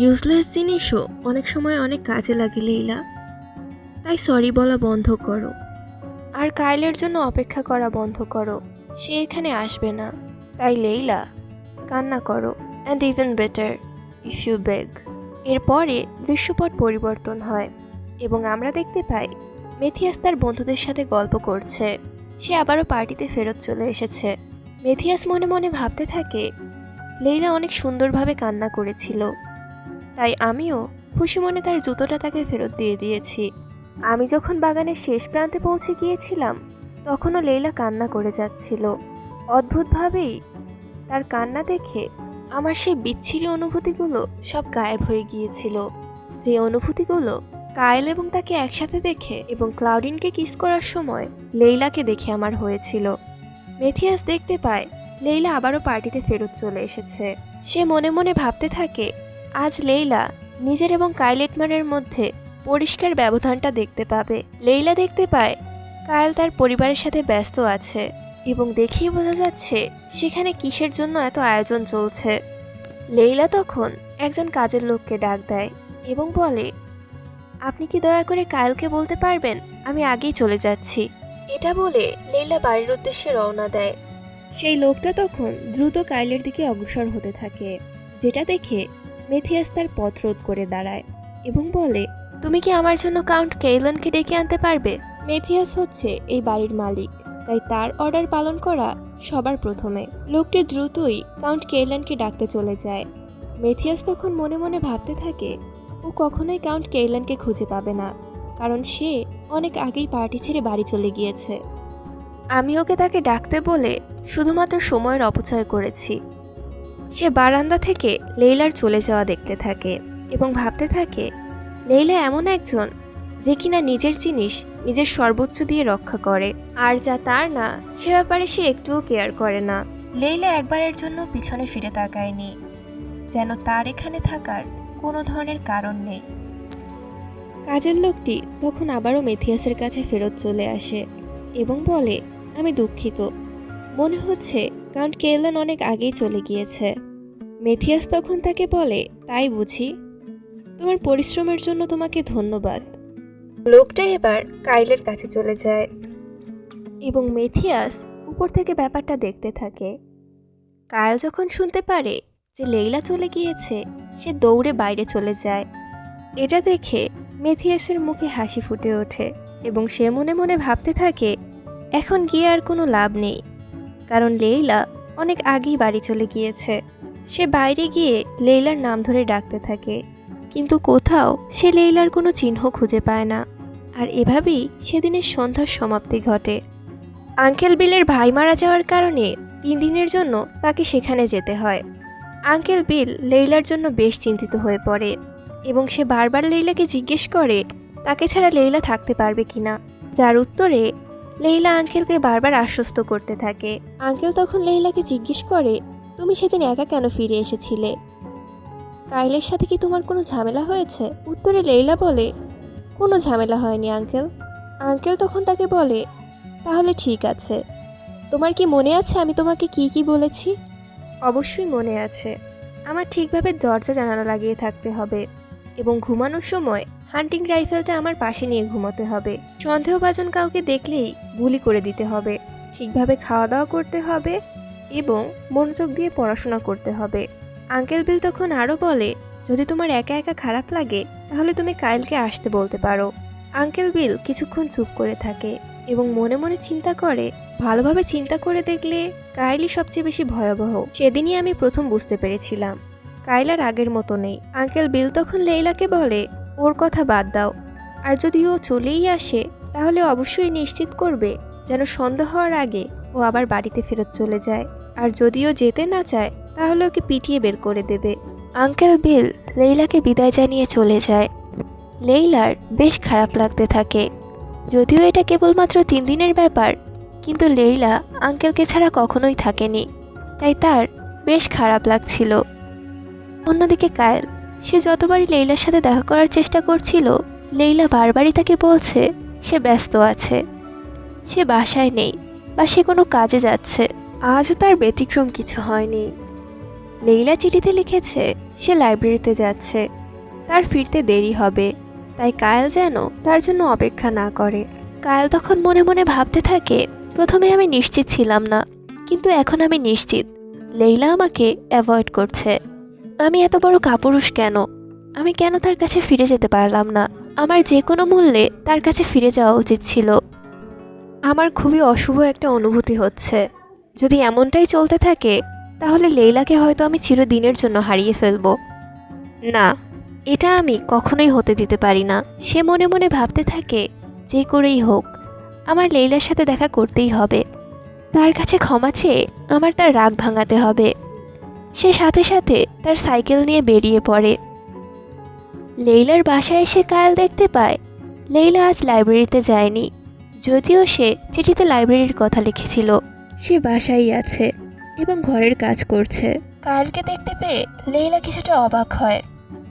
Useless জিনিসও অনেক সময় অনেক কাজে লাগে লীলা। তাই সরি বলা বন্ধ করো, আর কাইলের জন্য অপেক্ষা করা বন্ধ করো। সে এখানে আসবে না। তাই লেইলা, কান্না করো, and even better if you beg. এরপরে দৃশ্যপট পরিবর্তন হয় এবং আমরা দেখতে পাই মেথিয়াস তার বন্ধুদের সাথে গল্প করছে। সে আবারও পার্টিতে ফেরত চলে এসেছে। মেথিয়াস মনে মনে ভাবতে থাকে, লেইলা অনেক সুন্দরভাবে কান্না করেছিল, তাই আমিও খুশি মনে তার জুতোটা তাকে ফেরত দিয়ে দিয়েছি। আমি যখন বাগানের শেষ প্রান্তে পৌঁছে গিয়েছিলাম তখনও লেইলা কান্না করে যাচ্ছিল। অদ্ভুতভাবেই তার কান্না দেখে আমার সেই বিচ্ছিরি অনুভূতিগুলো সব গায়েব হয়ে গিয়েছিল, যে অনুভূতিগুলো কায়েল এবং তাকে একসাথে দেখে এবং ক্লাউডিনকে কিস করার সময় লেইলাকে দেখে আমার হয়েছিল। মেথিয়াস দেখতে পায় লেইলা আবারও পার্টিতে ফেরত চলে এসেছে। সে মনে মনে ভাবতে থাকে, আজ লেইলা নিজের এবং কাইলেটমানের মধ্যে পরিষ্কার ব্যবধানটা দেখতে পাবে। লেইলা দেখতে পায় কায়েল তার পরিবারের সাথে ব্যস্ত আছে এবং দেখেই বোঝা যাচ্ছে সেখানে কিসের জন্য এত আয়োজন চলছে। লেইলা তখন একজন কাজের লোককে ডাক দেয় এবং বলে, আপনি কি দয়া করে কায়েলকে বলতে পারবেন আমি আগেই চলে যাচ্ছি। এটা বলে লেইলা বাড়ির উদ্দেশ্যে রওনা দেয়। সেই লোকটা তখন দ্রুত কাইলের দিকে অগ্রসর হতে থাকে, যেটা দেখে মেথিয়াস তার পথ রোধ করে দাঁড়ায় এবং বলে, তুমি কি আমার জন্য কাউন্ট কেইলনকে ডেকে আনতে পারবে? মেথিয়াস হচ্ছে এই বাড়ির মালিক, তাই তার অর্ডার পালন করা সবার প্রথমে। লোকটি দ্রুতই কাউন্ট কেইলনকে ডাকতে চলে যায়। মেথিয়াস তখন মনে মনে ভাবতে থাকে, ও কখনোই কাউন্ট কেইলনকে খুঁজে পাবে না, কারণ সে অনেক আগেই পার্টি ছেড়ে বাড়ি চলে গিয়েছে। আমি ওকে তাকে ডাকতে বলে শুধুমাত্র সময়ের অপচয় করেছি। সে বারান্দা থেকে লেইলার চলে যাওয়া দেখতে থাকে এবং ভাবতে থাকে, লেইলা এমন একজন যে কিনা নিজের জিনিস নিজের সর্বোচ্চ দিয়ে রক্ষা করে, আর যা তার না সে ব্যাপারে সে একটুও কেয়ার করে না। লেইলা একবারের জন্য পিছনে ফিরে তাকায়নি, যেন তার এখানে থাকার কোনো ধরনের কারণ নেই। কাজের লোকটি তখন আবারও মেথিয়াসের কাছে ফেরত চলে আসে এবং বলে, আমি দুঃখিত, মনে হচ্ছে কাউন্ট কেইলন অনেক আগেই চলে গিয়েছে। মেথিয়াস তখন তাকে বলে, তাই বুঝি, তোমার পরিশ্রমের জন্য তোমাকে ধন্যবাদ। লোকটা এবার কাইলের কাছে চলে যায় এবং মেথিয়াস উপর থেকে ব্যাপারটা দেখতে থাকে। কায়েল যখন শুনতে পারে যে লেইলা চলে গিয়েছে, সে দৌড়ে বাইরে চলে যায়। এটা দেখে মেথিয়াসের মুখে হাসি ফুটে ওঠে এবং সে মনে মনে ভাবতে থাকে, এখন গিয়ে আর কোনো লাভ নেই, কারণ লেইলা অনেক আগেই বাড়ি চলে গিয়েছে। সে বাইরে গিয়ে লেইলার নাম ধরে ডাকতে থাকে, কিন্তু কোথাও সে লেইলার কোনো চিহ্ন খুঁজে পায় না। আর এভাবেই সেদিনের সন্ধ্যার সমাপ্তি ঘটে। আঙ্কেল বিলের ভাই মারা যাওয়ার কারণে 3 দিনের জন্য তাকে সেখানে যেতে হয়। আঙ্কেল বিল লেইলার জন্য বেশ চিন্তিত হয়ে পড়ে এবং সে বারবার লেইলাকে জিজ্ঞেস করে তাকে ছাড়া লেইলা থাকতে পারবে কিনা, যার উত্তরে লেইলা আঙ্কেলকে বারবার আশ্বস্ত করতে থাকে। আঙ্কেল তখন লেইলাকে জিজ্ঞেস করে, তুমি সেদিন একা কেন ফিরে এসেছিলে? কাইলের সাথে কি তোমার কোনো ঝামেলা হয়েছে? উত্তরে লেইলা বলে, কোনো ঝামেলা হয়নি আঙ্কেল। আঙ্কেল তখন তাকে বলে, তাহলে ঠিক আছে, তোমার কি মনে আছে আমি তোমাকে কি কি বলেছি? অবশ্যই মনে আছে। আমার ঠিকভাবে দরজা জানালা লাগিয়ে থাকতে হবে এবং ঘুমানোর সময় হান্টিং রাইফেলটা আমার পাশে নিয়ে ঘুমাতে হবে। সন্দেহভাজন কাউকে দেখলেই গুলি করে দিতে হবে। ঠিকভাবে খাওয়া দাওয়া করতে হবে এবং মনোযোগ দিয়ে পড়াশোনা করতে হবে। আঙ্কেল বিল তখন আরও বলে, যদি তোমার একা একা খারাপ লাগে তাহলে তুমি কাইলকে আসতে বলতে পারো। আঙ্কেল বিল কিছুক্ষণ চুপ করে থাকে এবং মনে মনে চিন্তা করে, ভালোভাবে চিন্তা করে দেখলে কাইলই সবচেয়ে বেশি ভয়াবহ। সেদিনই আমি প্রথম বুঝতে পেরেছিলাম কাইল আর আগের মতো নেই। আঙ্কেল বিল তখন লেইলাকে বলে, ওর কথা বাদ দাও, আর যদি ও চলেই আসে তাহলে অবশ্যই নিশ্চিত করবে যেন সন্ধ্যা হওয়ার আগে ও আবার বাড়িতে ফেরত চলে যায়, আর যদিও যেতে না চায় তাহলে ওকে পিটিয়ে বের করে দেবে। আঙ্কেল বিল লেইলাকে বিদায় জানিয়ে চলে যায়। লেইলার বেশ খারাপ লাগতে থাকে, যদিও এটা কেবলমাত্র 3 দিনের ব্যাপার, কিন্তু লেইলা আঙ্কেলকে ছাড়া কখনোই থাকেনি, তাই তার বেশ খারাপ লাগছিল। অন্যদিকে কায়েল, সে যতবারই লেইলার সাথে দেখা করার চেষ্টা করছিল, লেইলা বারবারই তাকে বলছে সে ব্যস্ত আছে, সে বাসায় নেই বা সে কোনো কাজে যাচ্ছে। আজও তার ব্যতিক্রম কিছু হয়নি। লেইলা চিঠিতে লিখেছে সে লাইব্রেরিতে যাচ্ছে, তার ফিরতে দেরি হবে, তাই কায়েল যেন তার জন্য অপেক্ষা না করে। কায়েল তখন মনে মনে ভাবতে থাকে, প্রথমে আমি নিশ্চিত ছিলাম না, কিন্তু এখন আমি নিশ্চিত লেইলা আমাকে অ্যাভয়েড করছে। আমি এত বড় কাপুরুষ কেন? আমি কেন তার কাছে ফিরে যেতে পারলাম না? আমার যে কোনো মূল্যে তার কাছে ফিরে যাওয়া উচিত ছিল। আমার খুবই অশুভ একটা অনুভূতি হচ্ছে। যদি এমনটাই চলতে থাকে তাহলে লেইলাকে হয়তো আমি চিরদিনের জন্য হারিয়ে ফেলব। না, এটা আমি কখনোই হতে দিতে পারি না। সে মনে মনে ভাবতে থাকে, যে করেই হোক আমার লেইলার সাথে দেখা করতেই হবে। তার কাছে ক্ষমা চেয়ে আমার তার রাগ ভাঙাতে হবে। সে সাথে সাথে তার সাইকেল নিয়ে বেরিয়ে পড়ে। লেইলার বাসায় এসে কায়েল দেখতে পায় লেইলা আজ লাইব্রেরিতে যায়নি, যদিও সে চিঠিতে লাইব্রেরির কথা লিখেছিল। সে বাসায় আছে এবং ঘরের কাজ করছে। কায়েলকে দেখতে পেয়ে লেইলা কিছুটা অবাক হয়।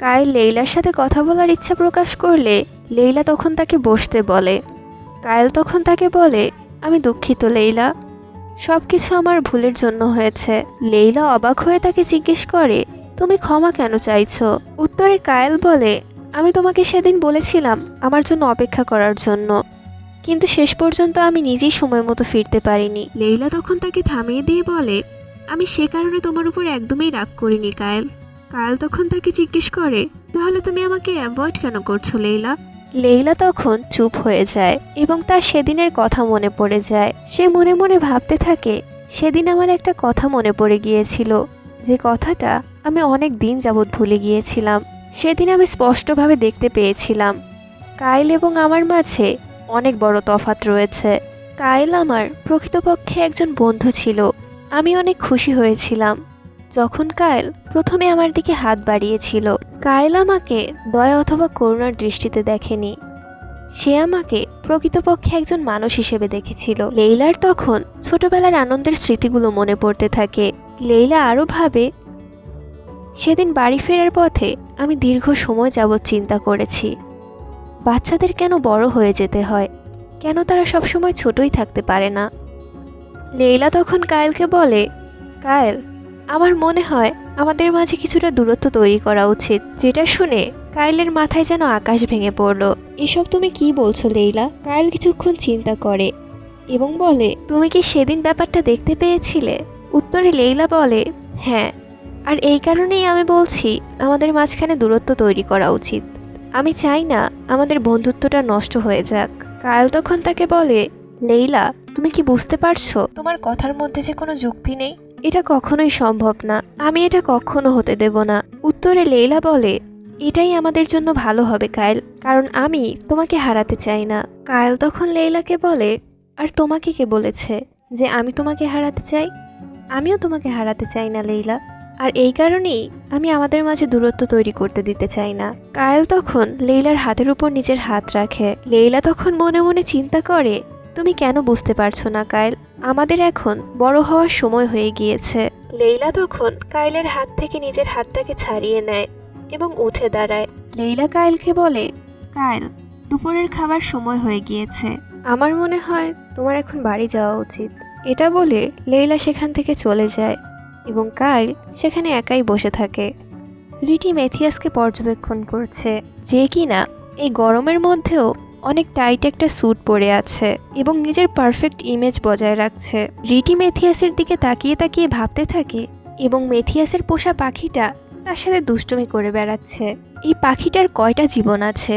কায়েল লেইলার সাথে কথা বলার ইচ্ছা প্রকাশ করলে লেইলা তখন তাকে বসতে বলে। কায়েল তখন তাকে বলে, আমি দুঃখিত লেইলা, সব কিছু আমার ভুলের জন্য হয়েছে। লেইলা অবাক হয়ে তাকে জিজ্ঞেস করে, তুমি ক্ষমা কেন চাইছো? উত্তরে কায়েল বলে, আমি তোমাকে সেদিন বলেছিলাম আমার জন্য অপেক্ষা করার জন্য, কিন্তু শেষ পর্যন্ত আমি নিজেই সময় মতো ফিরতে পারিনি। লেইলা তখন তাকে থামিয়ে দিয়ে বলে, আমি সে কারণে তোমার উপর একদমই রাগ করিনি কায়েল। কায়েল তখন তাকে জিজ্ঞেস করে, তাহলে তুমি আমাকে অ্যাভয়েড কেন করছো লেইলা? লেইলা তখন চুপ হয়ে যায় এবং তার সেদিনের কথা মনে পড়ে যায়। সে মনে মনে ভাবতে থাকে, সেদিন আমার একটা কথা মনে পড়ে গিয়েছিল, যে কথাটা আমি অনেক দিন যাবৎ ভুলে গিয়েছিলাম। সেদিন আমি স্পষ্টভাবে দেখতে পেয়েছিলাম কায়েল এবং আমার মাঝে অনেক বড় তফাৎ রয়েছে। কায়েল আমার প্রকৃতপক্ষে একজন বন্ধু ছিল। আমি অনেক খুশি হয়েছিলাম যখন কায়েল প্রথমে আমার দিকে হাত বাড়িয়েছিল। কায়েল আমাকে দয়া অথবা করুণার দৃষ্টিতে দেখেনি, সে আমাকে প্রকৃতপক্ষে একজন মানুষ হিসেবে দেখেছিল। লেইলার তখন ছোটবেলার আনন্দের স্মৃতিগুলো মনে পড়তে থাকে। লেইলা আরও ভাবে, সেদিন বাড়ি ফেরার পথে আমি দীর্ঘ সময় যাবৎ চিন্তা করেছি, বাচ্চাদের কেন বড় হয়ে যেতে হয়, কেন তারা সবসময় ছোটই থাকতে পারে না। লেইলা তখন কায়েলকে বলে, কায়েল, আমার মনে হয় আমাদের মাঝে কিছুটা দূরত্ব তৈরি করা উচিত। যেটা শুনে কায়েলের মাথায় যেন আকাশ ভেঙে পড়ল। এসব তুমি কি বলছো লেইলা? কায়েল কিছুক্ষণ চিন্তা করে এবং বলে, তুমি কি সেদিন ব্যাপারটা দেখতে পেয়েছিলে? উত্তরে লেইলা বলে, হ্যাঁ, আর এই কারণেই আমি বলছি আমাদের মাঝখানে দূরত্ব তৈরি করা উচিত। আমি চাই না আমাদের বন্ধুত্বটা নষ্ট হয়ে যাক। কায়েল তখন তাকে বলে, লেইলা, তুমি কি বুঝতে পারছো তোমার কথার মধ্যে যে কোনো যুক্তি নেই? এটা কখনোই সম্ভব না, আমি এটা কখনো হতে দেব না। উত্তরে লেইলা বলে, এটাই আমাদের জন্য ভালো হবে কায়েল, কারণ আমি তোমাকে হারাতে চাই না। কায়েল তখন লেইলাকে বলে, আর তোমাকে কে বলেছে যে আমি তোমাকে হারাতে চাই? আমিও তোমাকে হারাতে চাই না লেইলা, আর এই কারণেই আমি আমাদের মাঝে দূরত্ব তৈরি করতে দিতে চাই না। কায়েল তখন লেইলার হাতের উপর নিজের হাত রাখে। লেইলা তখন মনে মনে চিন্তা করে, তুমি কেন বুঝতে পারছো না কায়েল, আমাদের এখন বড় হওয়ার সময় হয়ে গিয়েছে। লেইলা তখন কায়েলের হাত থেকে নিজের হাতটাকে ছাড়িয়ে নেয় এবং উঠে দাঁড়ায়। লেইলা কায়েলকে বলে, কায়েল, দুপুরের খাবার সময় হয়ে গিয়েছে, আমার মনে হয় তোমার এখন বাড়ি যাওয়া উচিত। এটা বলে লেইলা সেখান থেকে চলে যায় এবং কায়েল সেখানে একাই বসে থাকে। রিটি ম্যাথিয়াসকে পর্যবেক্ষণ করছে, যে কিনা এই গরমের মধ্যেও অনেক টাইট একটা স্যুট পরে আছে এবং নিজের পারফেক্ট ইমেজ বজায় রাখছে। রিটি ম্যাথিয়াসের দিকে তাকিয়ে তাকিয়ে ভাবতে থাকে এবং ম্যাথিয়াসের পোষা পাখিটা তার সাথে দুষ্টুমি করে বেড়াচ্ছে। এই পাখিটার কয়টা জীবন আছে?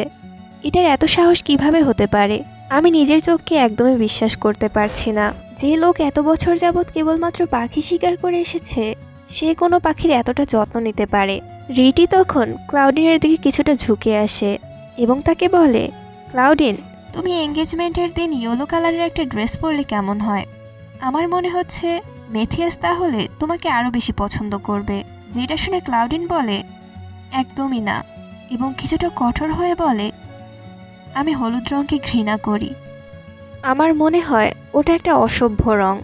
এটার এত সাহস কিভাবে হতে পারে? আমি নিজের চোখকে একদমই বিশ্বাস করতে পারছি না। যে লোক এত বছর যাবৎ কেবলমাত্র পাখি শিকার করে এসেছে, সে কোনো পাখির এতটা যত্ন নিতে পারে। রিটি তখন ক্লাউডিনের দিকে কিছুটা ঝুঁকে আসে এবং তাকে বলে, ক্লাউডিন, তুমি এঙ্গেজমেন্টের দিন ইয়েলো কালারের একটা ড্রেস পরলে কেমন হয়? আমার মনে হচ্ছে ম্যাথিয়াস তাহলে তোমাকে আরও বেশি পছন্দ করবে। যেটা শুনে ক্লাউডিন বলে, একদমই না, এবং কিছুটা কঠোর হয়ে বলে, আমি হলুদ রঙকে ঘৃণা করি। আমার মনে হয় ওটা একটা অসভ্য রং।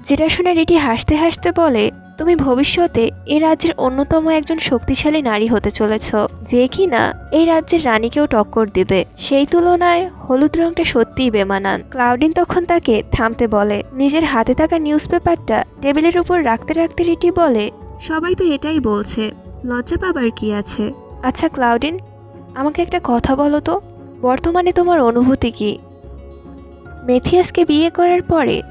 যেটা শুনে রিটি হাসতে হাসতে বলে, তুমি ভবিষ্যতে এই রাজ্যের অন্যতম একজন শক্তিশালী নারী হতে চলেছ, যে কিনা এই রাজ্যের রানীকেও টক্কর দিবে। সেই তুলনায় হলুদ রংটা সত্যিই বেমানান। ক্লাউডিন তখন তাকে থামতে বলে। নিজের হাতে থাকা নিউজ পেপারটা টেবিলের উপর রাখতে রাখতে রিটি বলে, সবাই তো এটাই বলছে, লজ্জা পাবার কি আছে? আচ্ছা ক্লাউডিন, আমাকে একটা কথা বলো তো, বর্তমানে তোমার অনুভূতি কি? মেথিয়াসকে বিয়ে করার পরে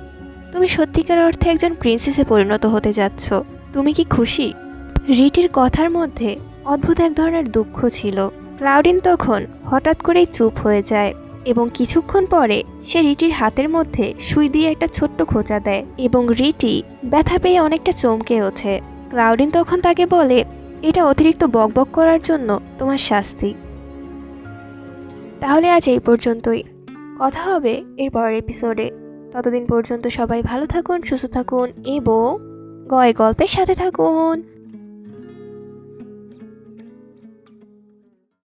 তুমি সত্যিকার অর্থে একজন প্রিন্সেসে পরিণত হতে যাচ্ছ। তুমি কি খুশি? রিটির কথার মধ্যে অদ্ভুত এক ধরনের দুঃখ ছিল। ক্লাউডিন তখন হঠাৎ করেই চুপ হয়ে যায় এবং কিছুক্ষণ পরে সে রিটির হাতের মধ্যে সুই দিয়ে একটা ছোট্ট খোঁচা দেয় এবং রিটি ব্যথা পেয়ে অনেকটা চমকে ওঠে। ক্লাউডিন তখন তাকে বলে, এটা অতিরিক্ত বকবক করার জন্য তোমার শাস্তি। তাহলে আজ এই পর্যন্তই, কথা হবে এর পরের এপিসোডে। ততদিন পর্যন্ত সবাই ভালো থাকুন, সুস্থ থাকুন এবং গল্পের সাথে থাকুন।